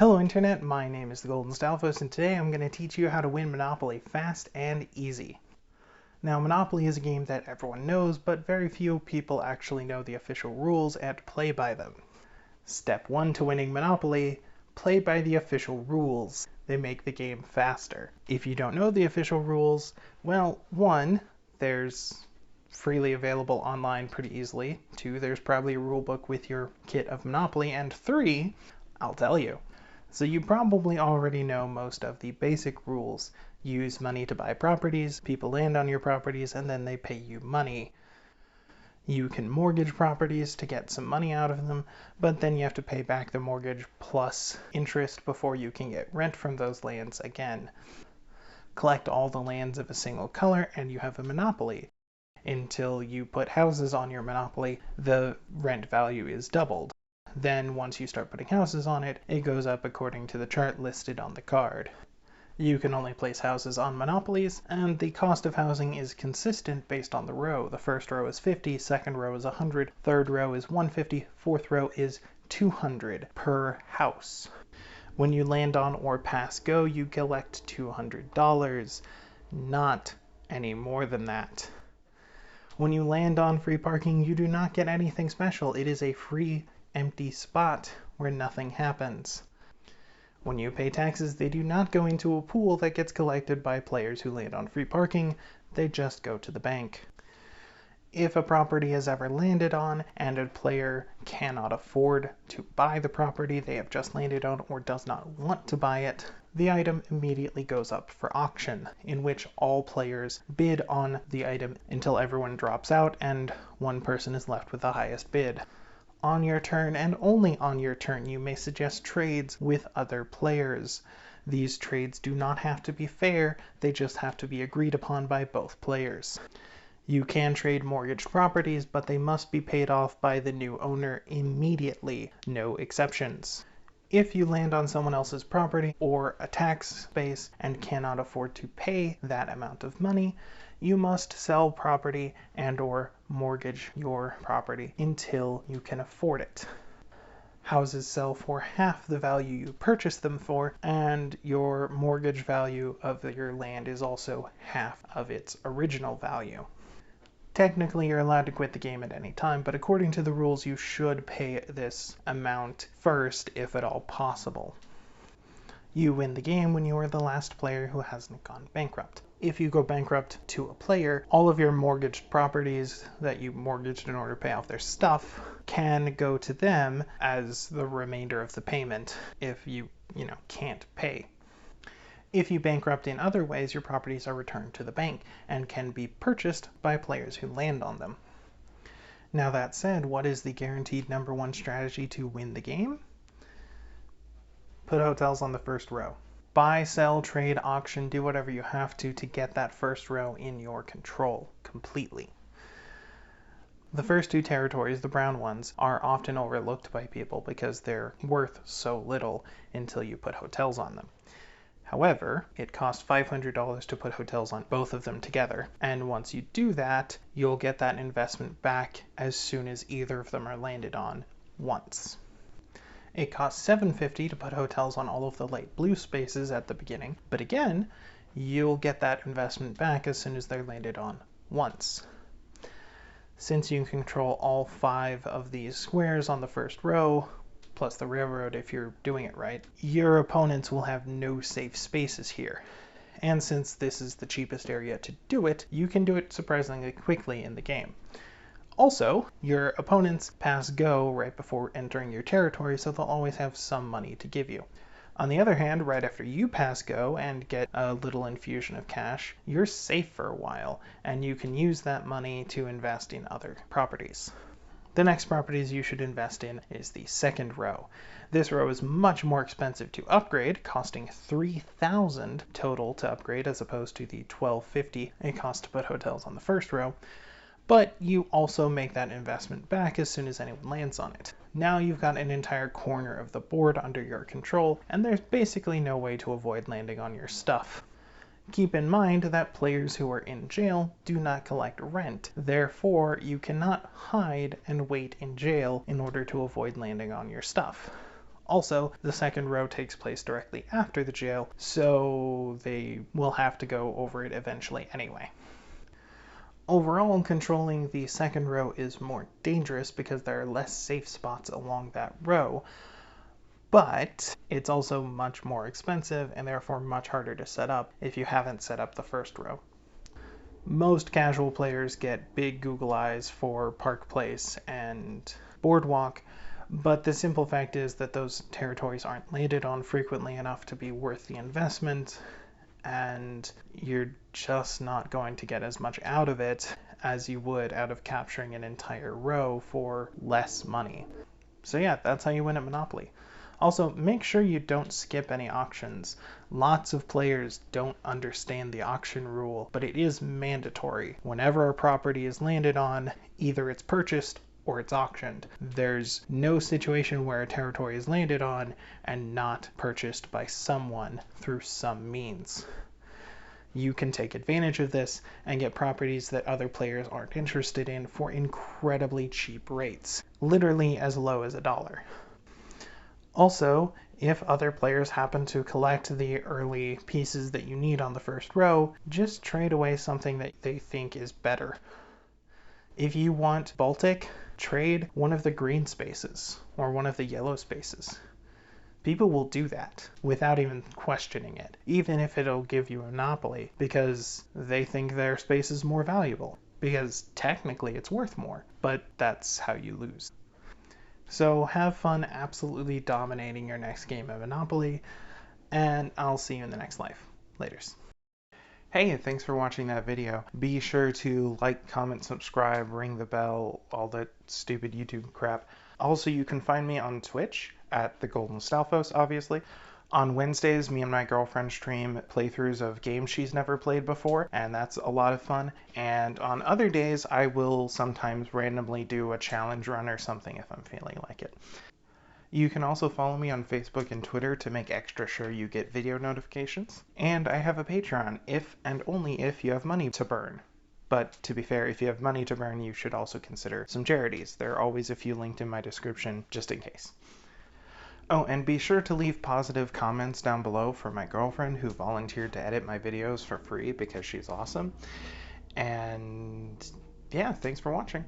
Hello Internet, my name is the Golden Stalfos, and today I'm going to teach you how to win Monopoly fast and easy. Now, Monopoly is a game that everyone knows, but very few people actually know the official rules and play by them. Step 1 to winning Monopoly: play by the official rules. They make the game faster. If you don't know the official rules, well, 1, there's freely available online pretty easily. 2, there's probably a rule book with your kit of Monopoly, and 3, I'll tell you. So you probably already know most of the basic rules. Use money to buy properties, people land on your properties, and then they pay you money. You can mortgage properties to get some money out of them, but then you have to pay back the mortgage plus interest before you can get rent from those lands again. Collect all the lands of a single color and you have a monopoly. Until you put houses on your monopoly, the rent value is doubled. Then once you start putting houses on it, it goes up according to the chart listed on the card. You can only place houses on monopolies, and the cost of housing is consistent based on the row. The first row is 50, second row is 100, third row is 150, fourth row is 200 per house. When you land on or pass go, you collect $200, not any more than that. When you land on free parking, you do not get anything special. It is a free empty spot where nothing happens. When you pay taxes, they do not go into a pool that gets collected by players who land on free parking, they just go to the bank. If a property is ever landed on and a player cannot afford to buy the property they have just landed on or does not want to buy it, the item immediately goes up for auction, in which all players bid on the item until everyone drops out and one person is left with the highest bid. On your turn, and only on your turn, you may suggest trades with other players. These trades do not have to be fair, they just have to be agreed upon by both players. You can trade mortgaged properties, but they must be paid off by the new owner immediately, no exceptions. If you land on someone else's property or a tax base and cannot afford to pay that amount of money, you must sell property and or mortgage your property until you can afford it. Houses sell for half the value you purchased them for, and your mortgage value of your land is also half of its original value. Technically, you're allowed to quit the game at any time, but according to the rules, you should pay this amount first, if at all possible. You win the game when you are the last player who hasn't gone bankrupt. If you go bankrupt to a player, all of your mortgaged properties that you mortgaged in order to pay off their stuff can go to them as the remainder of the payment if you can't pay. If you bankrupt in other ways, your properties are returned to the bank and can be purchased by players who land on them. Now that said, what is the guaranteed #1 strategy to win the game? Put hotels on the first row. Buy, sell, trade, auction, do whatever you have to get that first row in your control completely. The first 2 territories, the brown ones, are often overlooked by people because they're worth so little until you put hotels on them. However, it costs $500 to put hotels on both of them together, and once you do that, you'll get that investment back as soon as either of them are landed on once. It costs $750 to put hotels on all of the light blue spaces at the beginning, but again, you'll get that investment back as soon as they're landed on once. Since you can control all 5 of these squares on the first row, plus the railroad if you're doing it right, your opponents will have no safe spaces here. And since this is the cheapest area to do it, you can do it surprisingly quickly in the game. Also, your opponents pass go right before entering your territory, so they'll always have some money to give you. On the other hand, right after you pass go and get a little infusion of cash, you're safe for a while, and you can use that money to invest in other properties. The next properties you should invest in is the second row. This row is much more expensive to upgrade, costing $3,000 total to upgrade as opposed to the $1,250 it costs to put hotels on the first row. But you also make that investment back as soon as anyone lands on it. Now you've got an entire corner of the board under your control, and there's basically no way to avoid landing on your stuff. Keep in mind that players who are in jail do not collect rent. Therefore, you cannot hide and wait in jail in order to avoid landing on your stuff. Also, the second row takes place directly after the jail, so they will have to go over it eventually anyway. Overall, controlling the second row is more dangerous because there are less safe spots along that row, but it's also much more expensive and therefore much harder to set up if you haven't set up the first row. Most casual players get big Google eyes for Park Place and Boardwalk, but the simple fact is that those territories aren't landed on frequently enough to be worth the investment, and you're just not going to get as much out of it as you would out of capturing an entire row for less money. So yeah, that's how you win at Monopoly. Also, make sure you don't skip any auctions. Lots of players don't understand the auction rule, but it is mandatory. Whenever a property is landed on, either it's purchased or it's auctioned. There's no situation where a territory is landed on and not purchased by someone through some means. You can take advantage of this and get properties that other players aren't interested in for incredibly cheap rates, literally as low as $1. Also, if other players happen to collect the early pieces that you need on the first row, just trade away something that they think is better. If you want Baltic, trade one of the green spaces or one of the yellow spaces. People will do that without even questioning it, even if it'll give you a monopoly, because they think their space is more valuable, because technically it's worth more, but that's how you lose. So have fun absolutely dominating your next game of Monopoly, and I'll see you in the next life. Laters. Hey, thanks for watching that video. Be sure to like, comment, subscribe, ring the bell, all that stupid YouTube crap. Also, you can find me on Twitch at the Golden Stalfos, obviously. On Wednesdays, me and my girlfriend stream playthroughs of games she's never played before, and that's a lot of fun. And on other days, I will sometimes randomly do a challenge run or something if I'm feeling like it. You can also follow me on Facebook and Twitter to make extra sure you get video notifications. And I have a Patreon if and only if you have money to burn. But to be fair, if you have money to burn, you should also consider some charities. There are always a few linked in my description, just in case. Oh, and be sure to leave positive comments down below for my girlfriend who volunteered to edit my videos for free because she's awesome. And yeah, thanks for watching.